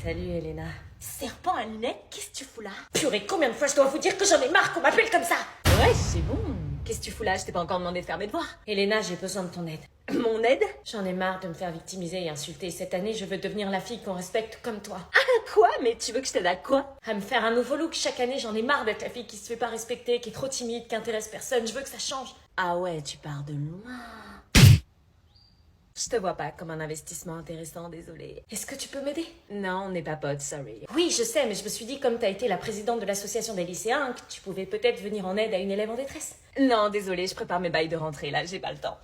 Salut Elena. Serpent à lunettes, qu'est-ce que tu fous là? Purée, combien de fois je dois vous dire que j'en ai marre qu'on m'appelle comme ça? Ouais, c'est bon. Qu'est-ce que tu fous là? Je t'ai pas encore demandé de faire mes devoirs. Elena, j'ai besoin de ton aide. Mon aide? J'en ai marre de me faire victimiser et insulter. Cette année, je veux devenir la fille qu'on respecte comme toi. Ah, quoi? Mais tu veux que je t'aide à quoi? À me faire un nouveau look chaque année, j'en ai marre d'être la fille qui se fait pas respecter, qui est trop timide, qui intéresse personne. Je veux que ça change. Ah ouais, tu pars de loin. Je te vois pas comme un investissement intéressant, désolée. Est-ce que tu peux m'aider? Non, on n'est pas potes, sorry. Oui, je sais, mais je me suis dit, comme t'as été la présidente de l'association des lycéens, que tu pouvais peut-être venir en aide à une élève en détresse. Non, désolée, je prépare mes bails de rentrée là, j'ai pas le temps.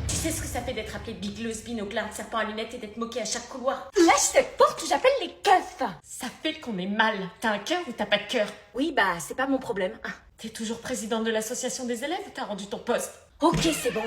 Tu sais ce que ça fait d'être appelée Big Lesbian au clin de serpent à lunettes et d'être moquée à chaque couloir? Lâche cette porte ou j'appelle les keufs. Ça fait qu'on est mal. T'as un cœur ou t'as pas de cœur? Oui, bah, c'est pas mon problème. T'es toujours présidente de l'association des élèves ou t'as rendu ton poste? Ok, c'est bon.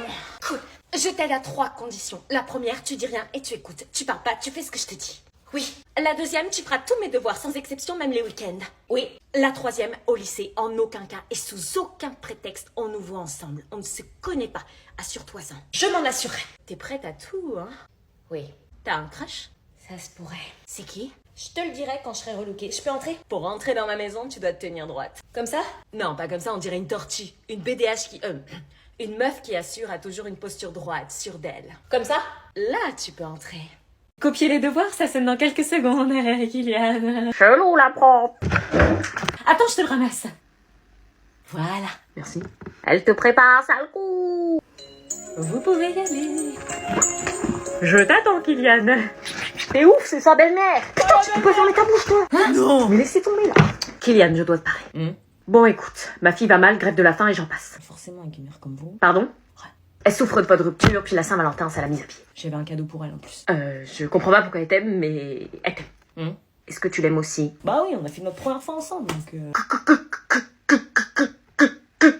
Cool. Je t'aide à 3 conditions. La première, tu dis rien et tu écoutes. Tu parles pas, tu fais ce que je te dis. Oui. La deuxième, tu feras tous mes devoirs sans exception, même les week-ends. Oui. La troisième, au lycée, en aucun cas et sous aucun prétexte, on nous voit ensemble. On ne se connaît pas. Assure-toi-en. Je m'en assurerai. T'es prête à tout, hein? Oui. T'as un crush? Ça se pourrait. C'est qui? Je te le dirai quand je serai relookée. Je peux entrer? Pour rentrer dans ma maison, tu dois te tenir droite. Comme ça? Non, pas comme ça, on dirait une tortue. Une BDH qui... une meuf qui assure a toujours une posture droite, sûre d'elle. Comme ça? Là, tu peux entrer. Copier les devoirs, ça sonne dans quelques secondes, Kylian. Chelou, la prof. Attends, je te le ramasse. Voilà. Merci. Elle te prépare, sale coup. Vous pouvez y aller. Je t'attends, Kylian. T'es ouf, c'est sa belle-mère. Putain, tu peux fermer ta bouche, toi. Hein? Non. Mais laissez tomber, là. Kylian, je dois te parler. Bon, écoute, ma fille va mal, grève de la faim et j'en passe. Forcément, avec une mère comme vous. Pardon? Ouais. Elle souffre de pas de rupture, puis la Saint-Valentin, ça l'a mise à pied. J'avais un cadeau pour elle en plus. Je comprends pas pourquoi elle t'aime, mais elle t'aime. Est-ce que tu l'aimes aussi? Bah oui, on a fait notre première fois ensemble, donc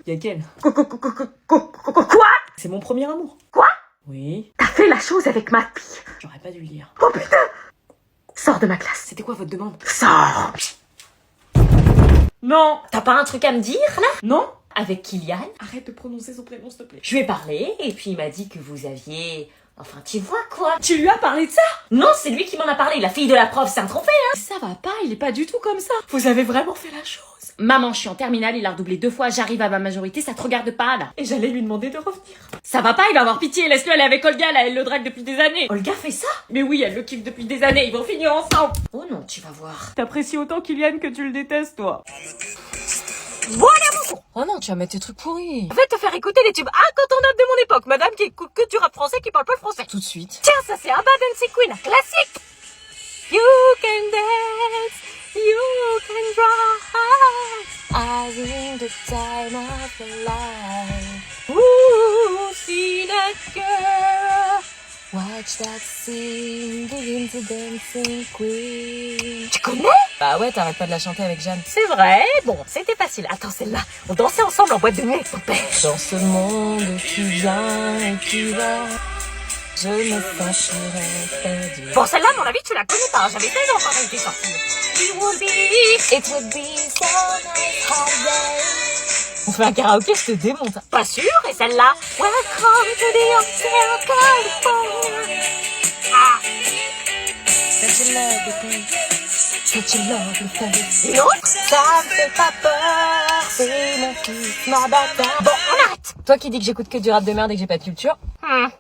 Y'a quelle? Quoi? C'est mon premier amour. Quoi? Oui. T'as fait la chose avec ma fille. J'aurais pas dû le dire. Oh putain! Sors de ma classe. C'était quoi votre demande? Sors! Non! T'as pas un truc à me dire, là? Non? Avec Kylian? Arrête de prononcer son prénom, s'il te plaît. Je lui ai parlé, et puis il m'a dit que vous aviez... Enfin, tu vois quoi? Tu lui as parlé de ça? Non, c'est lui qui m'en a parlé, la fille de la prof, c'est un trophée, hein? Ça va pas, il est pas du tout comme ça. Vous avez vraiment fait la chose. Maman, je suis en terminale, il a redoublé 2 fois, j'arrive à ma majorité, ça te regarde pas, là. Et j'allais lui demander de revenir. Ça va pas, il va avoir pitié, laisse-le aller avec Olga, là, elle le drague depuis des années. Olga fait ça? Mais oui, elle le kiffe depuis des années, ils vont finir ensemble. Oh non, tu vas voir. T'apprécies autant Kylian que tu le détestes, toi. Voilà mon con. Oh non, tu vas mettre tes trucs pourris. Va te faire écouter les tubes incontournables de mon époque, madame qui écoute que du rap français qui parle pas le français. Tout de suite. Tiens, ça c'est Abba Dancing Queen, classique. You can dance, you can rise. I in the time of your life. Ooh, see that girl. Watch that scene, begin to dancing queen. Tu connais? Bah ouais, t'arrêtes pas de la chanter avec Jeanne. C'est vrai. Bon, c'était facile. Attends, celle-là. On dansait ensemble en boîte de nuit avec ton père. Dans ce monde, tu viens et tu vas. Je me sentirai perdu. Bon, celle-là, à mon avis, tu la connais pas. J'avais 16 ans quand elle était sortie. It would be so nice holiday. On fait un karaoké, je te démonte. pas sûr. Et celle-là? Welcome to the Hotel California. Ah. Such a lovely place, such a lovely place. Une autre? Ça me fait pas peur, c'est mon fils, ma bâtard. Bon, on arrête. Toi qui dis que j'écoute que du rap de merde et que j'ai pas de culture.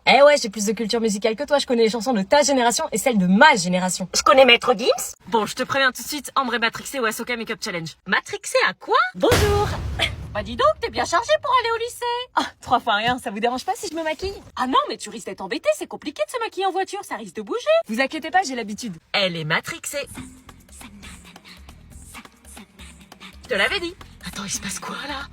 Eh ouais, j'ai plus de culture musicale que toi, je connais les chansons de ta génération et celles de ma génération. Je connais Maître Gims. Bon, je te préviens tout de suite, Ambre est matrixée au Ahsoka Makeup Challenge. Matrixé à quoi? Bonjour. Bah dis donc, t'es bien chargé pour aller au lycée. Ah, 3 fois rien, ça vous dérange pas si je me maquille? Ah non, mais tu risques d'être embêté, c'est compliqué de se maquiller en voiture, ça risque de bouger. Vous inquiétez pas, j'ai l'habitude. Elle est matrixée. Je te l'avais dit. Attends, il se passe quoi là?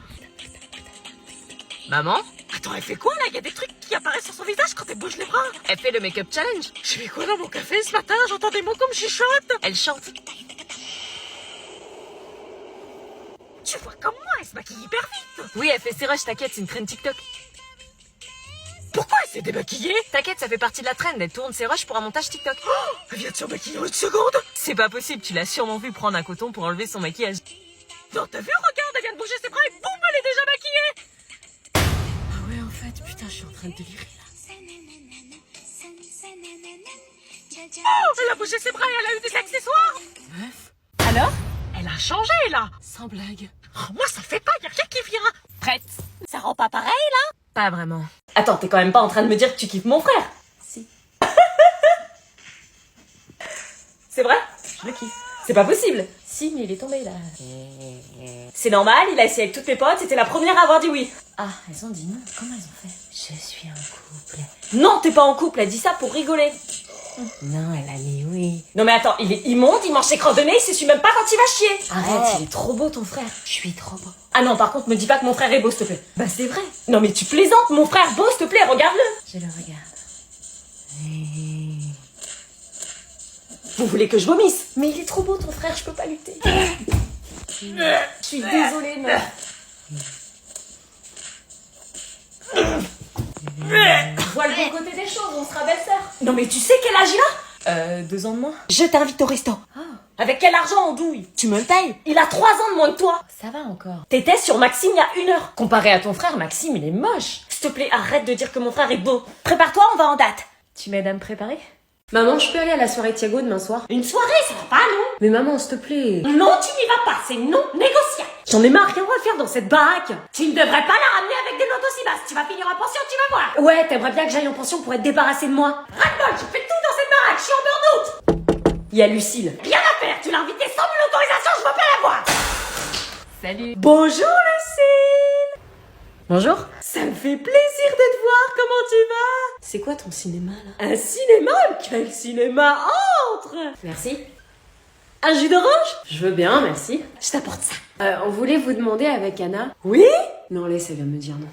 Maman? Attends, elle fait quoi là? Il y a des trucs qui apparaissent sur son visage quand elle bouge les bras. Elle fait le make-up challenge. Je fais quoi dans mon café ce matin? J'entends des mots comme chuchote. Elle chante. Tu vois comme moi, elle se maquille hyper vite. Oui, elle fait ses rushs, t'inquiète, c'est une traîne TikTok. Pourquoi elle s'est démaquillée? T'inquiète, ça fait partie de la trend, elle tourne ses rushs pour un montage TikTok. Oh, elle vient de se maquiller en 1 seconde. C'est pas possible, tu l'as sûrement vu prendre un coton pour enlever son maquillage. Non, t'as vu? Regarde, elle vient de bouger ses bras et boum, elle est déjà maquillée. Ah ouais, en fait, putain, je suis en train de délirer là. Elle a bougé ses bras et elle a eu des accessoires. Meuf. Alors? Elle a changé, là. Sans blague. Oh, moi, ça fait pas, y a rien qui vient. Prête? Ça rend pas pareil, là? Pas vraiment. Attends, t'es quand même pas en train de me dire que tu kiffes mon frère? Si. C'est vrai? Je le kiffe. C'est pas possible. Si, mais il est tombé, là. C'est normal, il a essayé avec toutes mes potes, c'était la première à avoir dit oui. Ah, elles ont dit non. Comment elles ont fait? Je suis en couple. Non, t'es pas en couple, elle dit ça pour rigoler. Non, elle a mis oui. Non mais attends, il est immonde, il mange ses crottes de nez, il s'essuie même pas quand il va chier. Arrête, il est trop beau, ton frère. Je suis trop beau. Ah non, par contre, me dis pas que mon frère est beau, s'il te plaît. Bah, c'est vrai. Non mais tu plaisantes, mon frère beau, s'il te plaît, regarde-le. Je le regarde. Vous voulez que je vomisse? Mais il est trop beau, ton frère, je peux pas lutter. Je suis désolée, meuf. Vois le bon côté des choses, on sera belle-sœur. Non mais tu sais quel âge il a? 2 ans de moins. Je t'invite au resto. Avec quel argent on douille? Tu me le payes? Il a 3 ans de moins que toi. Ça va encore. T'étais sur Maxime il y a 1 heure. Comparé à ton frère, Maxime, il est moche. S'il te plaît, arrête de dire que mon frère est beau. Prépare-toi, on va en date. Tu m'aides à me préparer? Maman, je peux aller à la soirée Thiago demain soir? Une soirée, ça va pas, non? Mais maman, s'il te plaît. Non, tu n'y vas pas, c'est non négociable. J'en ai marre, rien à faire dans cette baraque. Tu ne devrais pas la ramener avec des notes aussi basses. Tu vas finir en pension, tu vas voir. Ouais, t'aimerais bien que j'aille en pension pour être débarrassée de moi. Ras-le-bol, je fais tout dans cette baraque, je suis en burn-out. Il y a Lucille. Rien à faire, tu l'as invitée sans mon autorisation, je veux pas la voir. Salut. Bonjour Lucille. Bonjour. Ça me fait plaisir de te voir, comment tu vas? C'est quoi ton cinéma, là? Un cinéma? Quel cinéma? Entre. Merci. Un jus d'orange? Je veux bien, merci. Je t'apporte ça. On voulait vous demander avec Anna. Oui? Non, laisse, elle vient me dire non.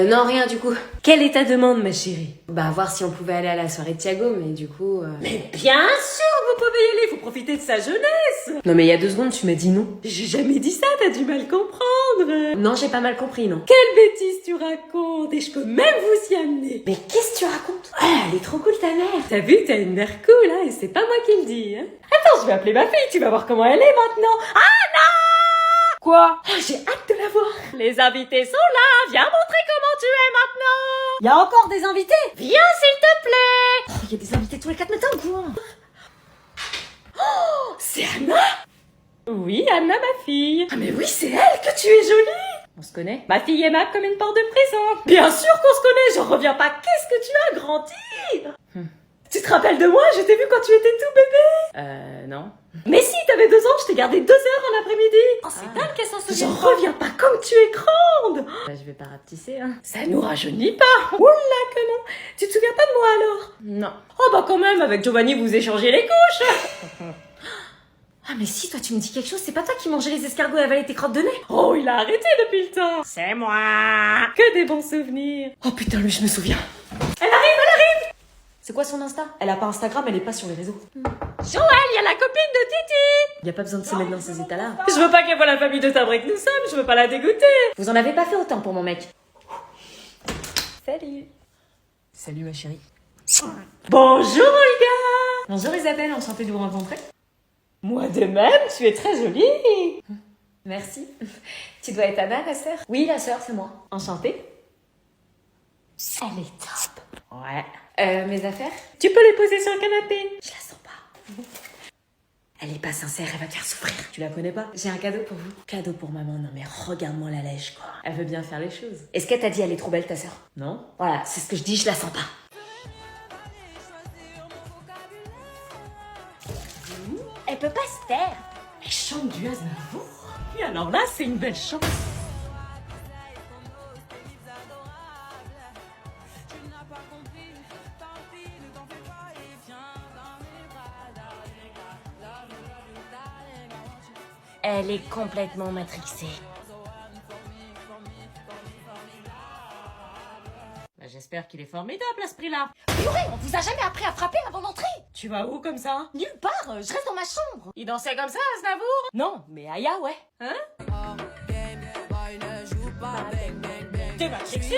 Non, rien du coup. Quelle est ta demande, ma chérie? Bah, voir si on pouvait aller à la soirée de Thiago, mais du coup... Mais bien sûr, vous pouvez y aller, faut profiter de sa jeunesse. Non, mais il y a 2 secondes, tu m'as dit non. J'ai jamais dit ça, t'as du mal comprendre. Non, j'ai pas mal compris, non. Quelle bêtise tu racontes, et je peux même vous y amener. Mais qu'est-ce que tu racontes? Elle est trop cool ta mère. T'as vu, t'as une mère cool, hein, et c'est pas moi qui le dis. Hein. Attends, je vais appeler ma fille, tu vas voir comment elle est maintenant. Anna! Quoi? Oh, j'ai hâte de la voir. Les invités sont là, viens montrer comment tu es maintenant. Y a encore des invités? Viens s'il te plaît. Il y a des invités tous les 4 matins, quoi. Oh, c'est Anna? Oui, Anna, ma fille. Ah mais oui, c'est elle, que tu es jolie. On se connaît? Ma fille aimable comme une porte de prison. Bien sûr qu'on se connaît, j'en reviens pas. Qu'est-ce que tu as grandi? Tu te rappelles de moi? Je t'ai vu quand tu étais tout bébé. Non. Mais si, t'avais 2 ans, je t'ai gardé 2 heures en après-midi. Oh, c'est dingue qu'elle s'en souvienne. J'en reviens pas comme tu es grande. Bah, je vais pas rapetisser, hein. Ça nous rajeunit pas. Oula que non. Tu te souviens pas de moi alors? Non. Oh bah quand même, avec Giovanni vous échangez les couches. Ah, mais si, toi, tu me dis quelque chose, c'est pas toi qui mangeais les escargots et avalais tes crottes de nez? Oh, il a arrêté depuis le temps. C'est moi. Que des bons souvenirs. Oh putain, lui, je me souviens. Elle arrive. C'est quoi son Insta? Elle a pas Instagram, elle est pas sur les réseaux. Joël, il y a la copine de Titi. Y a pas besoin de se mettre dans ces états-là. Je veux pas qu'elle voie la famille de timbré que nous sommes, je veux pas la dégoûter. Vous en avez pas fait autant pour mon mec. Salut. Salut, ma chérie. Bonjour Olga. Bonjour Isabelle, enchantée de vous rencontrer. Moi de même, tu es très jolie. Merci. Tu dois être Anna, la sœur? Oui, la sœur, c'est moi. Enchantée. Elle est top. Ouais. Mes affaires? Tu peux les poser sur le canapé. Je la sens pas. Elle est pas sincère, elle va te faire souffrir. Tu la connais pas? J'ai un cadeau pour vous. Cadeau pour maman, non mais regarde-moi la lèche, quoi. Elle veut bien faire les choses. Est-ce qu'elle t'a dit elle est trop belle, ta sœur? Non. Voilà, c'est ce que je dis, je la sens pas. Elle peut pas se taire. Elle chante du Aznavour. Et alors là, c'est une belle chance. Elle est complètement matrixée. Bah, j'espère qu'il est formidable à ce prix-là. Purée, on vous a jamais appris à frapper avant d'entrer? Tu vas où comme ça? Nulle part, je reste dans ma chambre. Il dansait comme ça, Aznavour? Non, mais Aya, ouais. Hein? T'es matrixé?